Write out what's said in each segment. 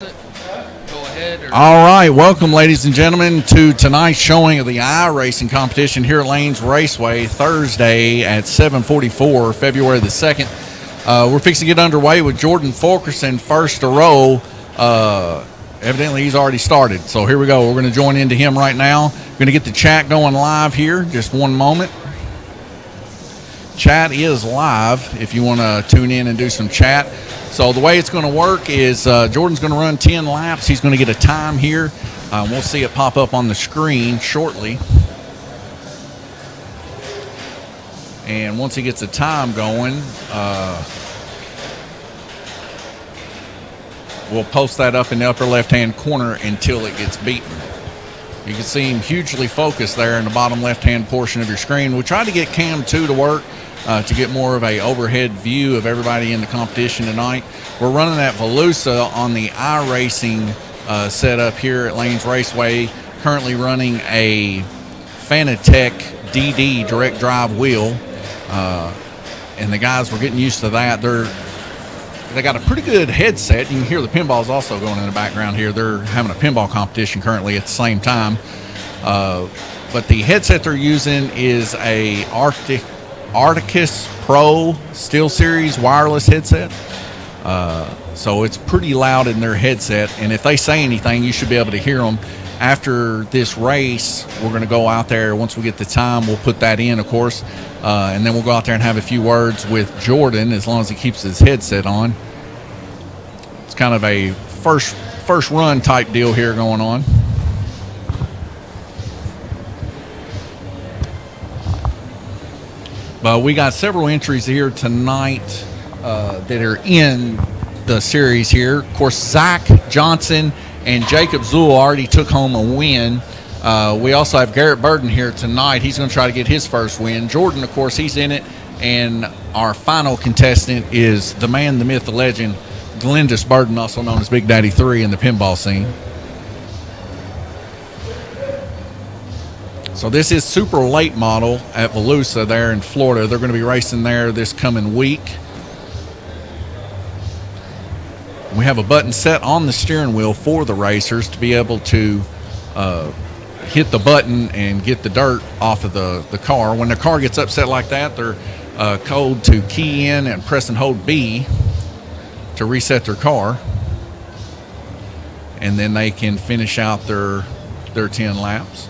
All right, welcome, ladies and gentlemen, to tonight's showing of the iRacing competition here at Lanes Raceway, Thursday at 7:44, February the 2nd. We're fixing to get underway with Jordan Fulkerson first to row. Evidently, he's already started, so here we go. We're going to join into him right now. We're going to get the chat going live here. Just one moment. Chat is live if you want to tune in and do some chat. So the way it's going to work is Jordan's going to run 10 laps. He's going to get a time here. We'll see it pop up on the screen shortly. And once he gets a time going, we'll post that up in the upper left-hand corner until it gets beaten. You can see him hugely focused there in the bottom left-hand portion of your screen. We tried to get Cam 2 to work to get more of a overhead view of everybody in the competition tonight. We're running that Volusia on the iRacing setup here at Lanes Raceway, currently running a Fanatec DD direct drive wheel. And the guys were getting used to that. They got a pretty good headset. You can hear the pinballs also going in the background here. They're having a pinball competition currently at the same time. But the headset they're using is a Arcticus Pro SteelSeries wireless headset. So it's pretty loud in their headset. And if they say anything, you should be able to hear them. After this race, we're going to go out there. Once we get the time, we'll put that in, of course. And then we'll go out there and have a few words with Jordan as long as he keeps his headset on. It's kind of a first run type deal here going on. But we got several entries here tonight that are in the series here. Of course, Zach Johnson and Jacob Zool already took home a win. We also have Garrett Burden here tonight. He's going to try to get his first win. Jordan, of course, he's in it. And our final contestant is the man, the myth, the legend, Glendis Burden, also known as Big Daddy 3 in the pinball scene. So this is super late model at Volusia there in Florida. They're going to be racing there this coming week. We have a button set on the steering wheel for the racers to be able to hit the button and get the dirt off of the car. When the car gets upset like that, they're told to key in and press and hold B to reset their car. And then they can finish out their 10 laps.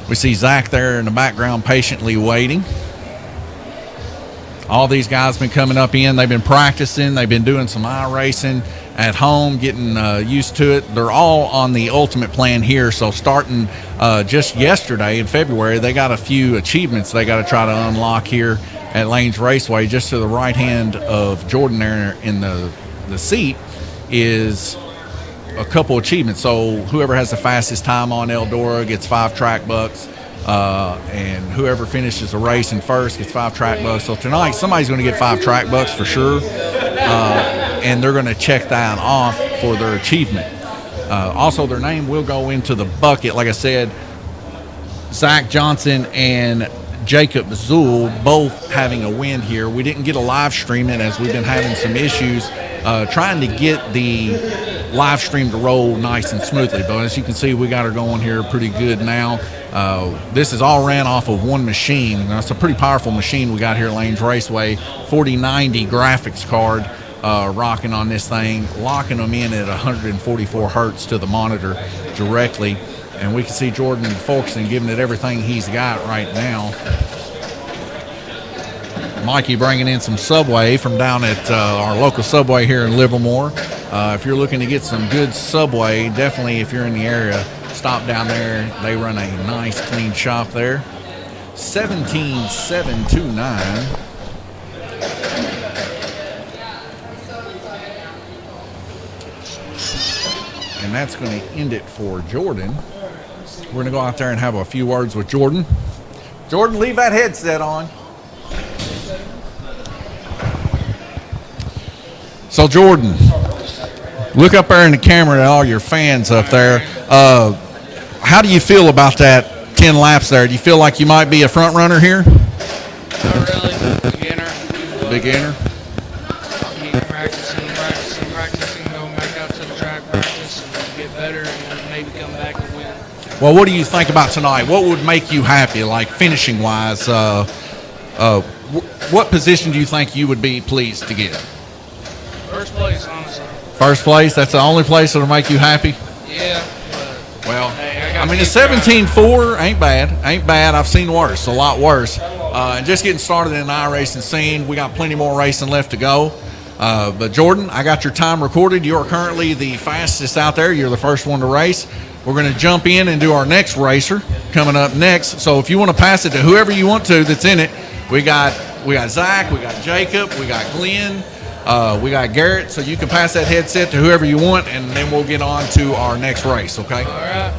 We see Zach there in the background patiently waiting. All these guys have been coming up in. They've been practicing. They've been doing some iRacing at home, getting used to it. They're all on the ultimate plan here. So starting just yesterday in February, they got a few achievements they got to try to unlock here at Lanes Raceway. Just to the right hand of Jordan there in the seat is a couple achievements. So whoever has the fastest time on Eldora gets 5 track bucks. And whoever finishes the race in first gets 5 track bucks. So tonight, somebody's going to get 5 track bucks for sure. And they're going to check that off for their achievement. Also, their name will go into the bucket. Like I said, Zach Johnson and Jacob Zool both having a win here. We didn't get a live stream it as we've been having some issues trying to get the live stream to roll nice and smoothly. But as you can see, we got her going here pretty good now. This is all ran off of one machine. That's a pretty powerful machine we got here at Lanes Raceway. 4090 graphics card rocking on this thing, locking them in at 144 hertz to the monitor directly. And we can see Jordan Fulkerson giving it everything he's got right now. Mikey bringing in some Subway from down at our local Subway here in Livermore. If you're looking to get some good Subway, definitely if you're in the area, stop down there. They run a nice, clean shop there. 17729. And that's going to end it for Jordan. We're going to go out there and have a few words with Jordan. Jordan, leave that headset on. So, Jordan, look up there in the camera at all your fans up there. How do you feel about that 10 laps there? Do you feel like you might be a front runner here? Not really. Beginner. Beginner? get better and maybe come back and win. Well, what do you think about tonight? What would make you happy, like finishing wise? What position do you think you would be pleased to get? First place, honestly. First place? That's the only place that'll make you happy? Yeah. Well, hey, I mean, it's 17-4. Ain't bad. I've seen worse, a lot worse. And just getting started in the iRacing scene. We got plenty more racing left to go. But Jordan, I got your time recorded. You are currently the fastest out there. You're the first one to race. We're going to jump in and do our next racer coming up next. So if you want to pass it to whoever you want to that's in it, we got Zach, we got Jacob, we got Glenn, we got Garrett. So you can pass that headset to whoever you want, and then we'll get on to our next race, okay? All right.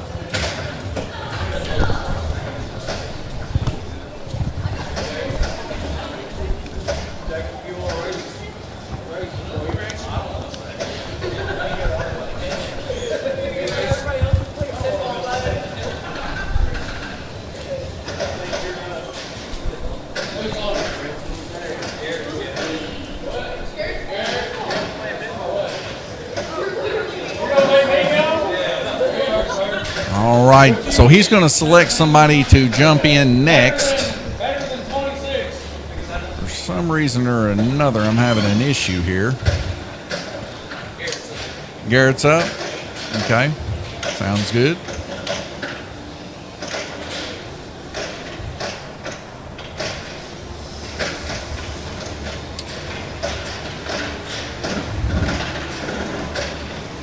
All right, so he's going to select somebody to jump in next. For some reason or another, I'm having an issue here. Garrett's up. Okay, sounds good.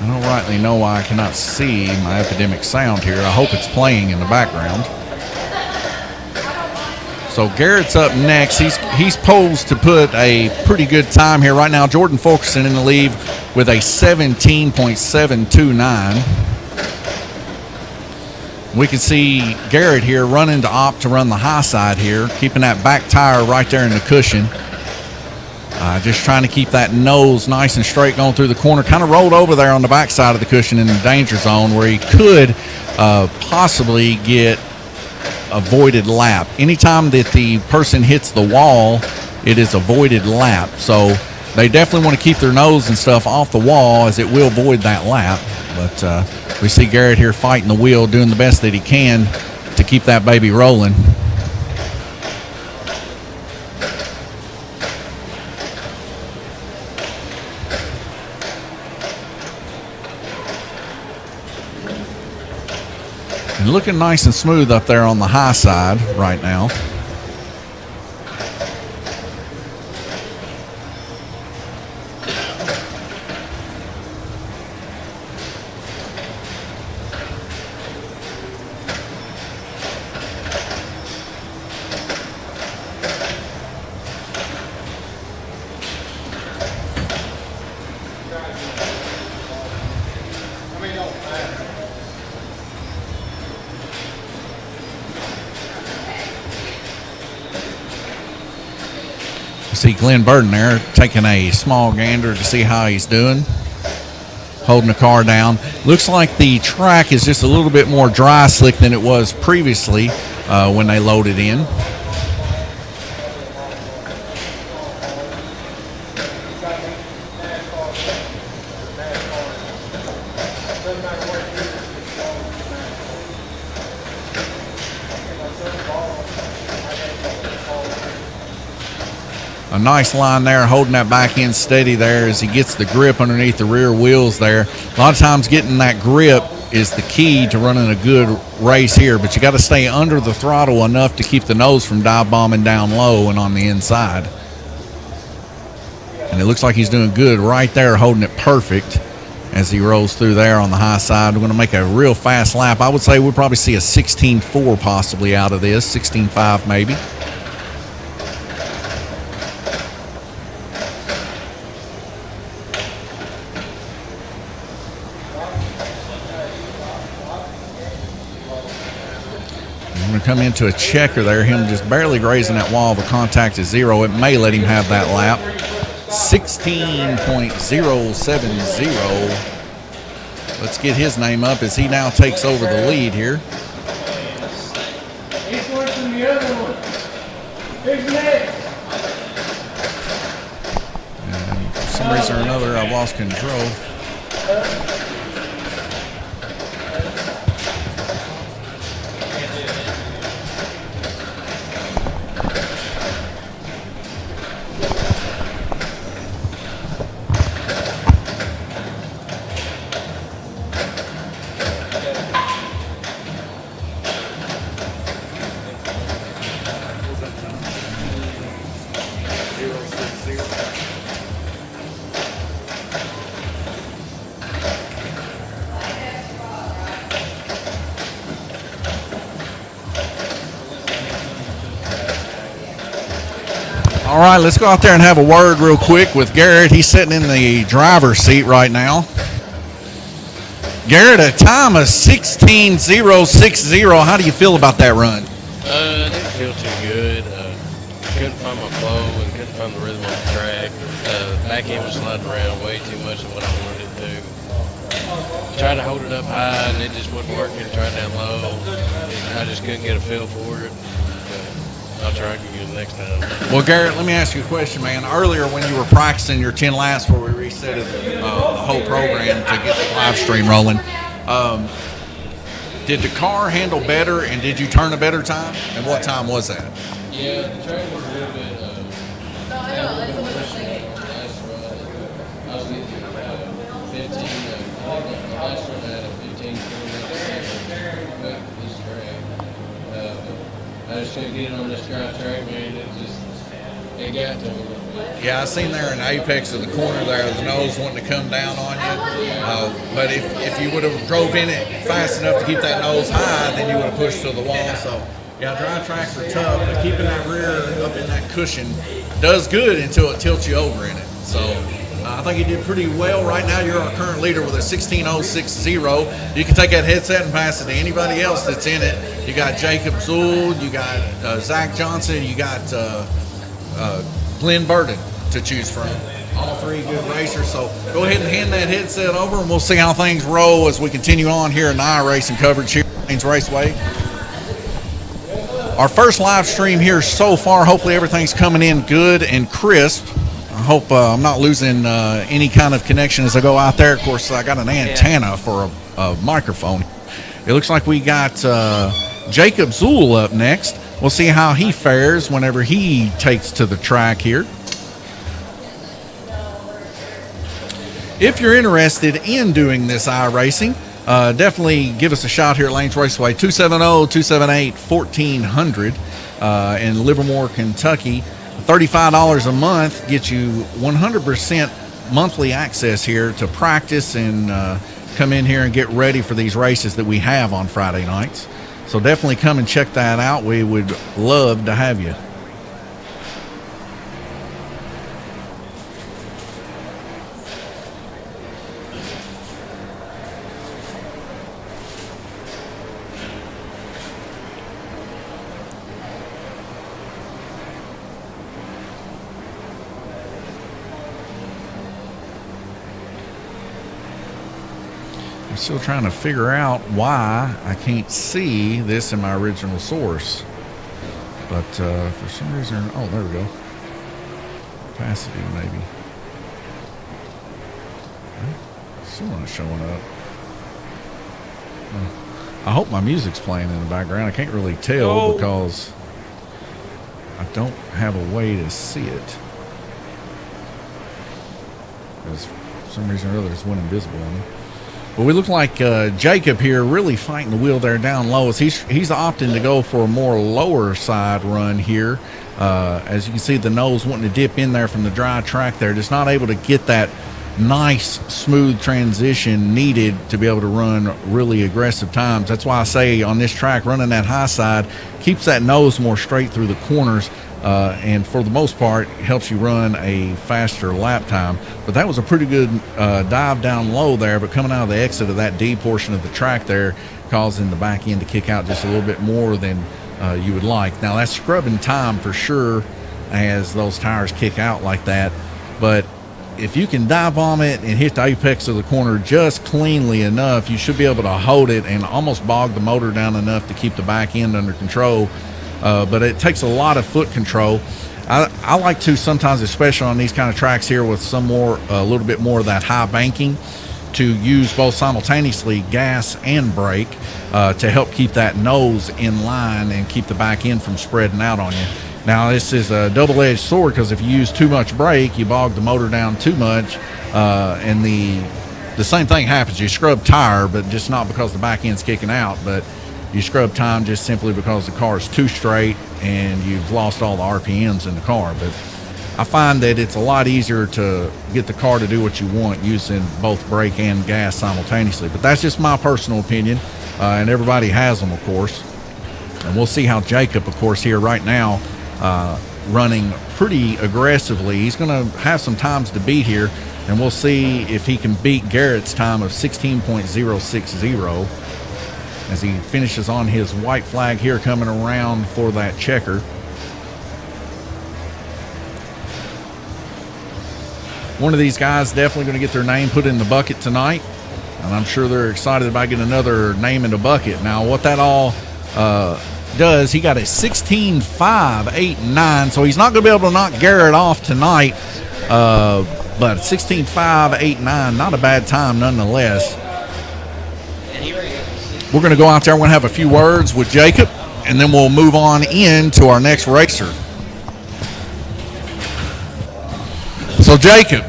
I don't rightly know why I cannot see my epidemic sound here. I hope it's playing in the background. So Garrett's up next. He's posed to put a pretty good time here right now. Jordan Fulkerson in the lead with a 17.729. We can see Garrett here running to opt to run the high side here, keeping that back tire right there in the cushion. Just trying to keep that nose nice and straight going through the corner. Kind of rolled over there on the back side of the cushion in the danger zone where he could possibly get a voided lap. Anytime that the person hits the wall, it is a voided lap. So they definitely want to keep their nose and stuff off the wall, as it will void that lap. But we see Garrett here fighting the wheel, doing the best that he can to keep that baby rolling. And looking nice and smooth up there on the high side right now. See Glenn Burden there taking a small gander to see how he's doing, holding the car down. Looks like the track is just a little bit more dry slick than it was previously when they loaded in. A nice line there, holding that back end steady there as he gets the grip underneath the rear wheels there. A lot of times getting that grip is the key to running a good race here, but you got to stay under the throttle enough to keep the nose from dive bombing down low and on the inside. And it looks like he's doing good right there, holding it perfect as he rolls through there on the high side. We're going to make a real fast lap. I would say we'll probably see a 16.4 possibly out of this, 16.5 maybe. Going to come into a checker there, him just barely grazing that wall. The contact is 0. It may let him have that lap. 16.070. Let's get his name up as he now takes over the lead here. He's worse than the other one. Who's next? And for some reason or another, I've lost control. right, let's go out there and have a word real quick with Garrett. He's sitting in the driver's seat right now. Garrett, a time of 16:060. How do you feel about that run? Didn't feel too good. Couldn't find my flow and couldn't find the rhythm on the track. Back end was sliding around way too much of what I wanted it to do. Tried to hold it up high and it just wasn't working. Tried down low. I just couldn't get a feel for it. I'll try again next time. Well, Garrett, let me ask you a question, man. Earlier when you were practicing your 10 laps where we reset the whole program to get the live stream rolling, did the car handle better and did you turn a better time? And what time was that? Yeah, the track was a little bit, I was getting 15, I think the last one had a 15, 20 minutes this track. I just couldn't get it on this dry track, man. It got to me. Yeah, I seen there in the apex of the corner there, the nose wanting to come down on you. But if you would have drove in it fast enough to keep that nose high, then you would have pushed to the wall. So, yeah, dry tracks are tough, but keeping that rear up in that cushion does good until it tilts you over in it. So, I think you did pretty well. Right now, you're our current leader with a 16:060. You can take that headset and pass it to anybody else that's in it. You got Jacob Zool, you got Zach Johnson, you got Glenn Burden to choose from. All three good racers. So go ahead and hand that headset over, and we'll see how things roll as we continue on here in the iRacing coverage here at Lanes Raceway. Our first live stream here so far. Hopefully everything's coming in good and crisp. I hope I'm not losing any kind of connection as I go out there. Of course, I got an antenna for a microphone. It looks like we got Jacob Zool up next. We'll see how he fares whenever he takes to the track here. If you're interested in doing this iRacing, definitely give us a shot here at Lanes Raceway, 270-278-1400 in Livermore, Kentucky. $35 a month gets you 100% monthly access here to practice and come in here and get ready for these races that we have on Friday nights. So definitely come and check that out. We would love to have you. I'm still trying to figure out why I can't see this in my original source. But for some reason, oh, there we go. Opacity, maybe. Still not showing up. I hope my music's playing in the background. I can't really tell because I don't have a way to see it. Because for some reason or other, it's went invisible on me. But we look like Jacob here really fighting the wheel there down low. As he's opting to go for a more lower side run here. As you can see, the nose wanting to dip in there from the dry track there. Just not able to get that nice, smooth transition needed to be able to run really aggressive times. That's why I say on this track, running that high side keeps that nose more straight through the corners. And for the most part, helps you run a faster lap time. But that was a pretty good dive down low there, but coming out of the exit of that D portion of the track there, causing the back end to kick out just a little bit more than you would like. Now, that's scrubbing time for sure as those tires kick out like that. But if you can dive bomb it and hit the apex of the corner just cleanly enough, you should be able to hold it and almost bog the motor down enough to keep the back end under control. But it takes a lot of foot control. I like to sometimes, especially on these kind of tracks here with a little bit more of that high banking, to use both simultaneously gas and brake to help keep that nose in line and keep the back end from spreading out on you. Now, this is a double-edged sword because if you use too much brake, you bog the motor down too much, and the same thing happens. You scrub tire, but just not because the back end's kicking out, but you scrub time just simply because the car is too straight and you've lost all the RPMs in the car. But I find that it's a lot easier to get the car to do what you want using both brake and gas simultaneously. But that's just my personal opinion, and everybody has them, of course. And we'll see how Jacob, of course, here right now, running pretty aggressively. He's going to have some times to beat here, and we'll see if he can beat Garrett's time of 16.060 as he finishes on his white flag here, coming around for that checker. One of these guys definitely going to get their name put in the bucket tonight, and I'm sure they're excited about getting another name in the bucket. Now, what that all does, he got a 16.589, so he's not going to be able to knock Garrett off tonight, but 16.589, not a bad time nonetheless. We're going to go out there. We're going to have a few words with Jacob, and then we'll move on into our next racer. So Jacob,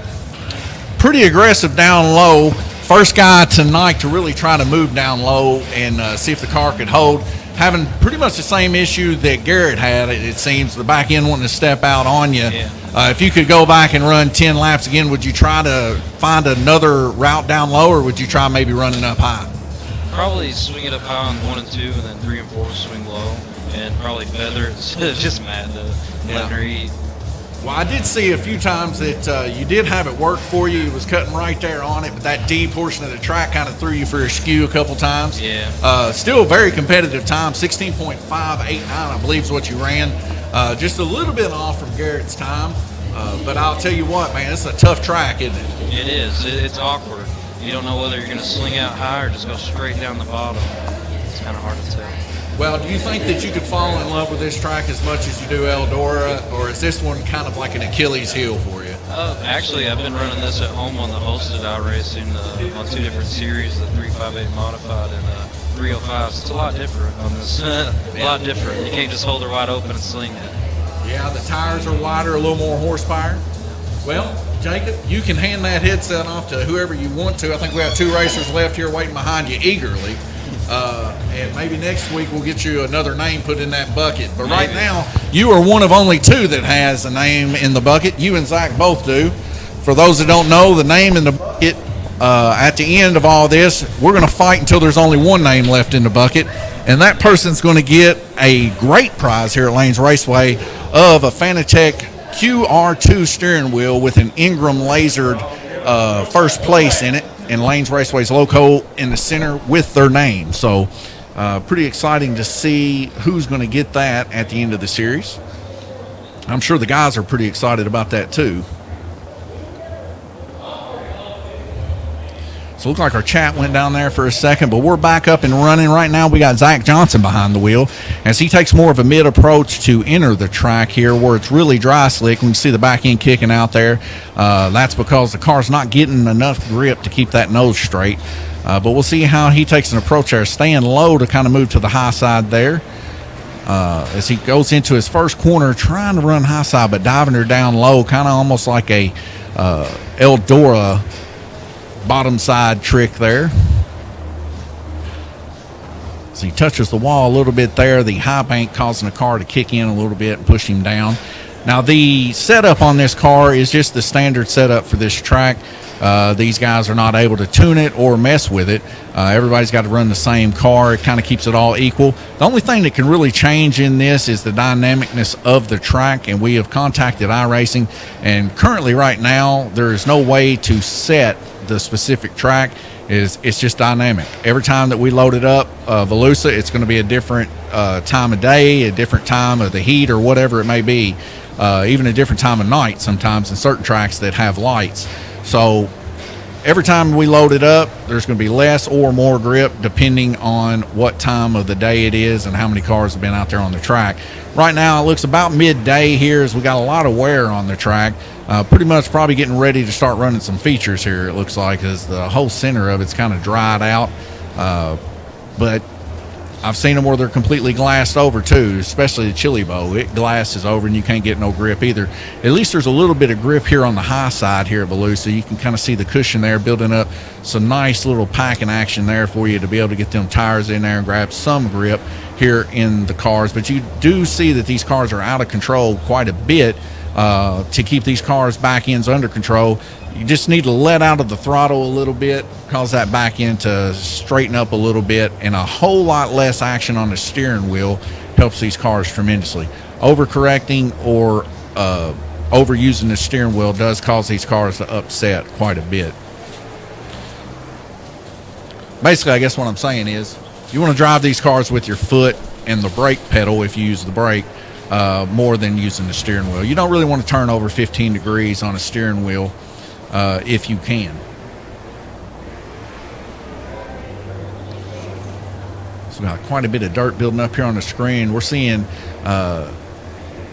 pretty aggressive down low. First guy tonight to really try to move down low and see if the car could hold. Having pretty much the same issue that Garrett had, it seems, the back end wanting to step out on you. Yeah. If you could go back and run 10 laps again, would you try to find another route down low, or would you try maybe running up high? Probably swing it up high on 1 and 2, and then 3 and 4 swing low, and probably feather it instead of just mad to let her eat. Well, I did see a few times that you did have it work for you. It was cutting right there on it, but that D portion of the track kind of threw you for a skew a couple times. Yeah. Still a very competitive time, 16.589, I believe is what you ran. Just a little bit off from Garrett's time, but I'll tell you what, man, it's a tough track, isn't it? It is. It's awkward. You don't know whether you're going to swing out high or just go straight down the bottom. It's kind of hard to tell. Well, do you think that you could fall in love with this track as much as you do Eldora, or is this one kind of like an Achilles heel for you? Actually, I've been running this at home on the hosted iRacing on 2 different series, the 358 modified and 305. It's a lot different on this. A lot different. You can't just hold her wide open and sling it. Yeah, the tires are wider, a little more horsepower. Well, Jacob, you can hand that headset off to whoever you want to. I think we have 2 racers left here waiting behind you eagerly. And maybe next week we'll get you another name put in that bucket. But right now, you are one of only 2 that has a name in the bucket. You and Zach both do. For those that don't know, the name in the bucket, at the end of all this, we're going to fight until there's only 1 name left in the bucket. And that person's going to get a great prize here at Lanes Raceway of a Fanatec QR2 steering wheel with an Ingram lasered first place in it, and Lanes Raceway's logo in the center with their name. So pretty exciting to see who's going to get that at the end of the series. I'm sure the guys are pretty excited about that too. So it looked like our chat went down there for a second, but we're back up and running right now. We got Zach Johnson behind the wheel as he takes more of a mid approach to enter the track here where it's really dry slick. We can see the back end kicking out there. That's because the car's not getting enough grip to keep that nose straight. But we'll see how he takes an approach there, staying low to kind of move to the high side there. As he goes into his first corner, trying to run high side, but diving her down low, kind of almost like a Eldora bottom side trick there. So he touches the wall a little bit there. The high bank causing the car to kick in a little bit and push him down. Now the setup on this car is just the standard setup for this track. These guys are not able to tune it or mess with it. Everybody's got to run the same car. It kind of keeps it all equal. The only thing that can really change in this is the dynamicness of the track, and we have contacted iRacing, and currently right now there is no way to set the specific track. It's just dynamic. Every time that we load it up, Volusia, it's going to be a different time of day, a different time of the heat or whatever it may be, even a different time of night sometimes in certain tracks that have lights. So every time we load it up, there's going to be less or more grip depending on what time of the day it is and how many cars have been out there on the track. Right now it looks about midday here as we got a lot of wear on the track. Pretty much probably getting ready to start running some features here, it looks like, as the whole center of it's kind of dried out. But I've seen them where they're completely glassed over too, especially the Chili Bowl. It glasses over and you can't get no grip either. At least there's a little bit of grip here on the high side here at Volusia. You can kind of see the cushion there building up some nice little packing action there for you to be able to get them tires in there and grab some grip here in the cars. But you do see that these cars are out of control quite a bit. To keep these cars back ends under control, you just need to let out of the throttle a little bit, cause that back end to straighten up a little bit, and a whole lot less action on the steering wheel helps these cars tremendously. Overcorrecting or overusing the steering wheel does cause these cars to upset quite a bit. Basically, I guess what I'm saying is you want to drive these cars with your foot and the brake pedal if you use the brake more than using the steering wheel. You don't really want to turn over 15 degrees on a steering wheel if you can. So we got quite a bit of dirt building up here on the screen. We're seeing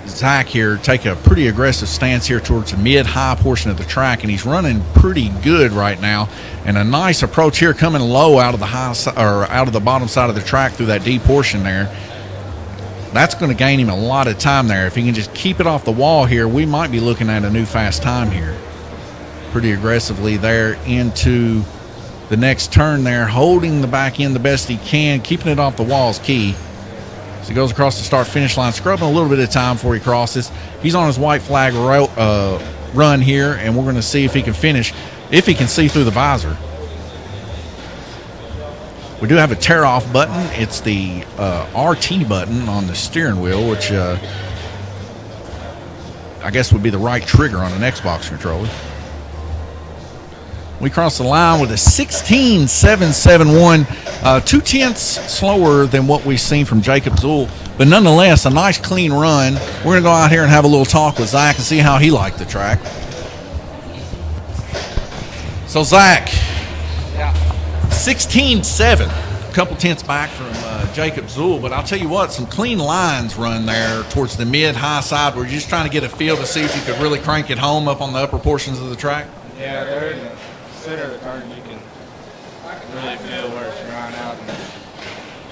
Zach here take a pretty aggressive stance here towards the mid-high portion of the track, and he's running pretty good right now. And a nice approach here, coming low out of the high or out of the bottom side of the track through that deep portion there. That's going to gain him a lot of time there. If he can just keep it off the wall here, we might be looking at a new fast time here. Pretty aggressively there into the next turn there, holding the back end the best he can, keeping it off the wall is key. So he goes across the start-finish line, scrubbing a little bit of time before he crosses. He's on his white flag run here, and we're going to see if he can finish, if he can see through the visor. We do have a tear-off button. It's the RT button on the steering wheel, which I guess would be the right trigger on an Xbox controller. We cross the line with a 16.771, 2/10 slower than what we've seen from Jacob Zool, but nonetheless a nice clean run. We're going to go out here and have a little talk with Zach and see how he liked the track. So Zach, Yeah. 16.7, a couple tenths back from Jacob Zool, but I'll tell you what, some clean lines run there towards the mid-high side. We're just trying to get a feel to see if you could really crank it home up on the upper portions of the track. Yeah, there in the center of the turn, you can really feel where it's drying out and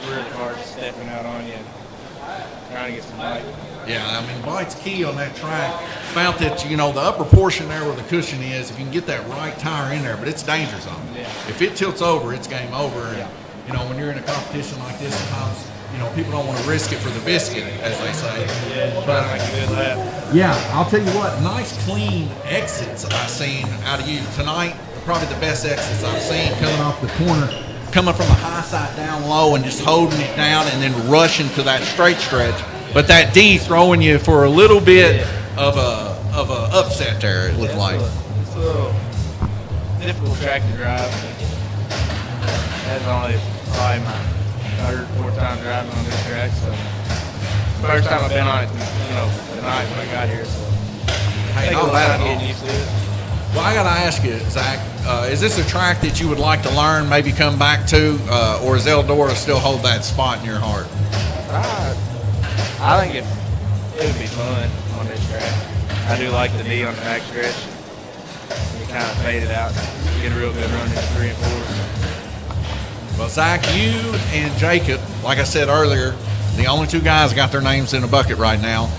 really hard stepping out on you and trying to get some bite. Yeah, I mean, bite's key on that track. Found that, the upper portion there where the cushion is, if you can get that right tire in there, but it's danger zone. Yeah. If it tilts over, it's game over. And, when you're in a competition like this, sometimes, people don't want to risk it for the biscuit, as they say. Yeah, trying to make a good lap. Yeah, I'll tell you what, nice clean exits I've seen out of you tonight. Probably the best exits I've seen, coming off the corner, coming from the high side down low and just holding it down and then rushing to that straight stretch. But that D throwing you for a little bit of a upset there, it looked like. It's a little difficult track to drive. That's only probably my third, fourth time driving on this track. So first time I've been on it, tonight when I got here. So Hey, take a not little bad time at all. getting used to it. Well, I got to ask you, Zach, is this a track that you would like to learn, maybe come back to, or is Eldora still hold that spot in your heart? I think it would be fun on this track. I do like the D on the back stretch. You kind of fade it out, get a real good run in 3 and 4. Well, Zach, you and Jacob, like I said earlier, the only two guys got their names in a bucket right now.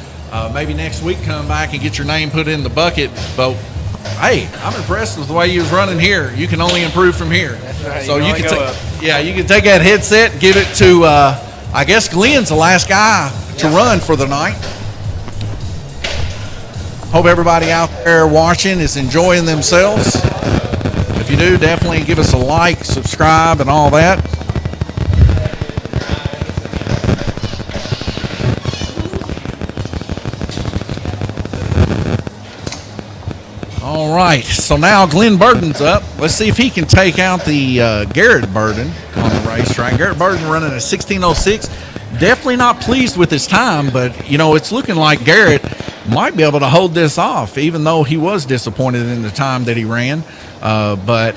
Maybe next week come back and get your name put in the bucket. But, hey, I'm impressed with the way you was running here. You can only improve from here. That's right. So you can take, go up. you can take that headset and give it to, I guess Glenn's the last guy to run for the night. Hope everybody out there watching is enjoying themselves. If you do, definitely give us a like, subscribe, and all that. All right, so now Glenn Burden's up. Let's see if he can take out the Garrett Burden on the racetrack. Garrett Burden running a 16:06. Definitely not pleased with his time, but, it's looking like Garrett might be able to hold this off, even though he was disappointed in the time that he ran. But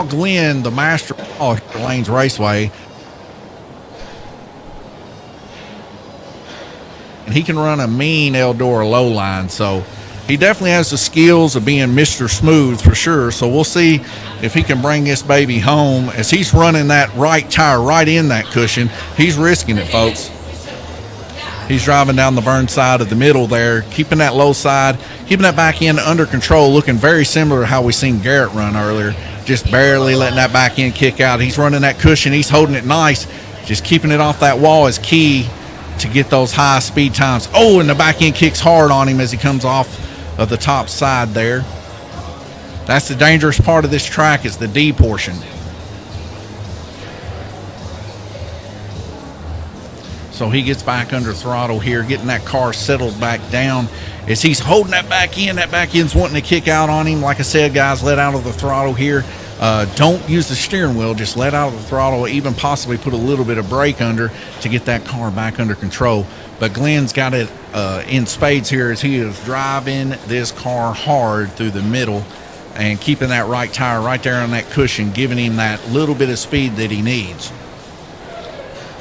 Glenn, the master of Lanes Raceway, and he can run a mean Eldora low line, so he definitely has the skills of being Mr. Smooth for sure. So we'll see if he can bring this baby home. As he's running that right tire right in that cushion, he's risking it, folks. He's driving down the burn side of the middle there, keeping that low side, keeping that back end under control, looking very similar to how we seen Garrett run earlier, just barely letting that back end kick out. He's running that cushion. He's holding it nice. Just keeping it off that wall is key to get those high speed times. Oh, and the back end kicks hard on him as he comes off of the top side there. That's the dangerous part of this track, is the D portion. So he gets back under throttle here, getting that car settled back down. As he's holding that back end's wanting to kick out on him. Like I said, guys, let out of the throttle here. Don't use the steering wheel. Just let out of the throttle, even possibly put a little bit of brake under to get that car back under control. But Glenn's got it in spades here as he is driving this car hard through the middle and keeping that right tire right there on that cushion, giving him that little bit of speed that he needs.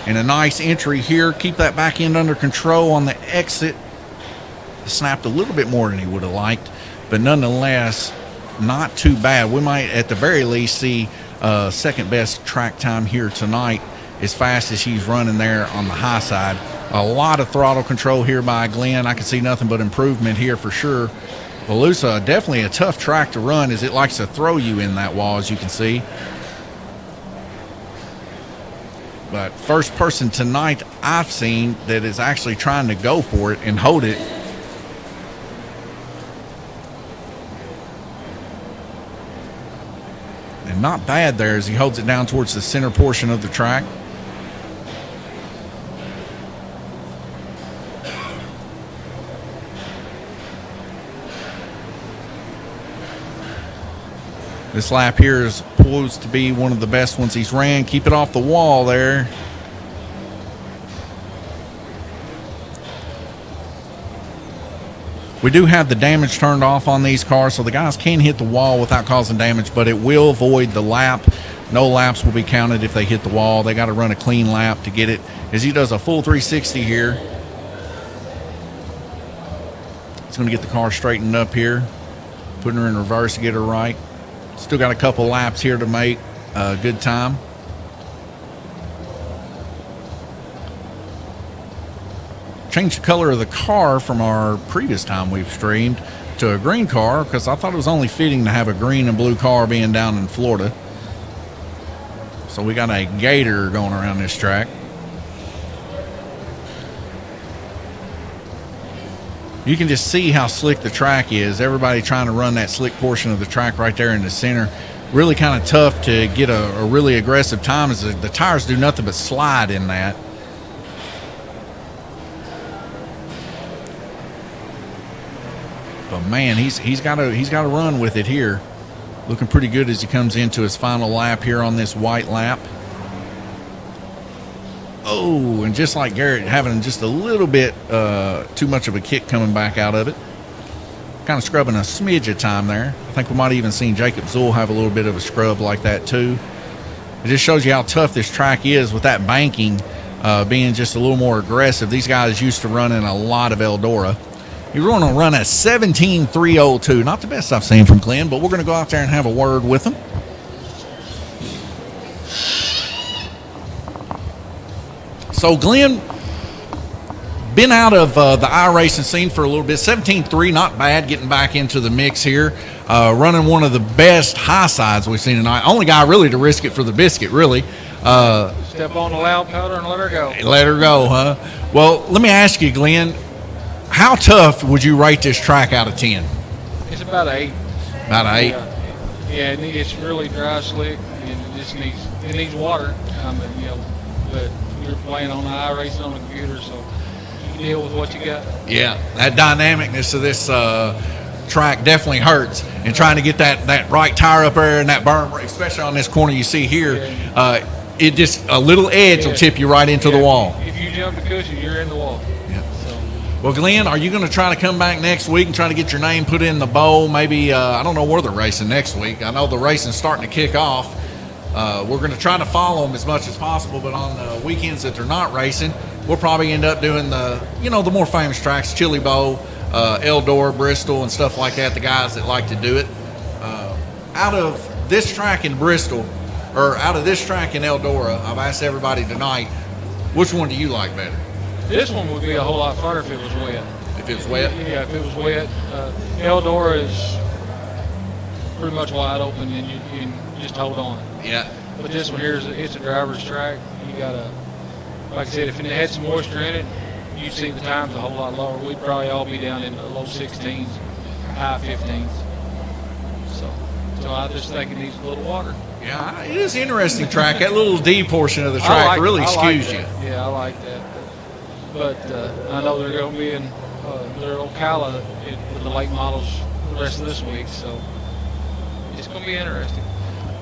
And a nice entry here. Keep that back end under control on the exit. Snapped a little bit more than he would have liked, but nonetheless, not too bad. We might, at the very least, see second best track time here tonight as fast as he's running there on the high side. A lot of throttle control here by Glenn. I can see nothing but improvement here for sure. Volusia, definitely a tough track to run as it likes to throw you in that wall, as you can see. But first person tonight I've seen that is actually trying to go for it and hold it. And not bad there as he holds it down towards the center portion of the track. This lap here is poised to be one of the best ones he's ran. Keep it off the wall there. We do have the damage turned off on these cars, so the guys can hit the wall without causing damage, but it will void the lap. No laps will be counted if they hit the wall. They got to run a clean lap to get it, as he does a full 360 here. He's going to get the car straightened up here, putting her in reverse to get her right. Still got a couple laps here to make a good time. Changed the color of the car from our previous time we've streamed to a green car because I thought it was only fitting to have a green and blue car being down in Florida. So we got a gator going around this track. You can just see how slick the track is. Everybody trying to run that slick portion of the track right there in the center. Really kind of tough to get a really aggressive time as the tires do nothing but slide in that. But man, he's got to run with it here. Looking pretty good as he comes into his final lap here on this white lap. Oh, and just like Garrett, having just a little bit too much of a kick coming back out of it. Kind of scrubbing a smidge of time there. I think we might have even seen Jacob Zool have a little bit of a scrub like that too. It just shows you how tough this track is with that banking being just a little more aggressive. These guys used to running a lot of Eldora. You're going to run a 17.302. Not the best I've seen from Glenn, but we're going to go out there and have a word with him. So Glenn, been out of the iRacing scene for a little bit. 17.3, not bad, getting back into the mix here. Running one of the best high sides we've seen tonight. Only guy really to risk it for the biscuit, really. Step on the loud powder and let her go. Let her go, huh? Well, let me ask you, Glenn, how tough would you rate this track out of 10? It's about 8. About an 8? Yeah, it's really dry, slick, and it just needs water. But you're playing on the iRacing on the computer, so you can deal with what you got. Yeah, that dynamicness of this track definitely hurts. And trying to get that right tire up there and that berm, especially on this corner you see here, it just a little edge will tip you right into the wall. If you jump the cushion, you're in the wall. Well, Glenn, are you going to try to come back next week and try to get your name put in the bowl? Maybe, I don't know where they're racing next week. I know the racing's starting to kick off. We're going to try to follow them as much as possible, but on the weekends that they're not racing, we'll probably end up doing the more famous tracks, Chili Bowl, Eldora, Bristol, and stuff like that, the guys that like to do it. Out of this track in Bristol, or out of this track in Eldora, I've asked everybody tonight, which one do you like better? This one would be a whole lot funner if it was wet. If it was wet? Yeah, if it was wet. Eldora is pretty much wide open, and you can just hold on. Yeah. But this one here, it's a driver's track. You got to, like I said, if it had some moisture in it, you'd see the times a whole lot lower. We'd probably all be down in the low 16s, high 15s. So I just think it needs a little water. Yeah, it is an interesting track. That little D portion of the track really skews you. Yeah, I like that. but I know they're going to be in their Ocala with the late models the rest of this week, so it's going to be interesting.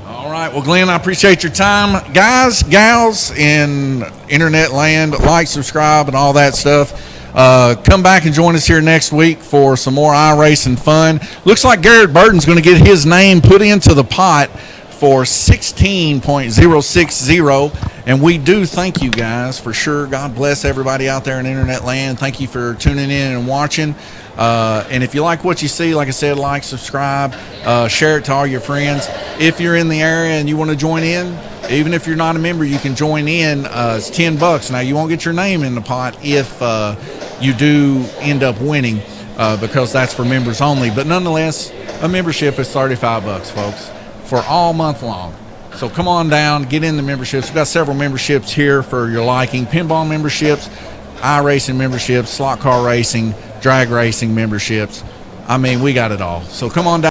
All right. Well, Glenn, I appreciate your time. Guys, gals in internet land, like, subscribe, and all that stuff. Come back and join us here next week for some more iRacing fun. Looks like Garrett Burton's going to get his name put into the pot for 16.060. And we do thank you guys for sure. God bless everybody out there in internet land. Thank you for tuning in and watching. And if you like what you see, like I said, like, subscribe, share it to all your friends. If you're in the area and you want to join in, even if you're not a member, you can join in. It's $10. Now, you won't get your name in the pot if you do end up winning, because that's for members only. But nonetheless, a membership is $35, folks, for all month long. So come on down, get in the memberships. We've got several memberships here for your liking. Pinball memberships, iRacing memberships, slot car racing, drag racing memberships. I mean, we got it all. So come on down.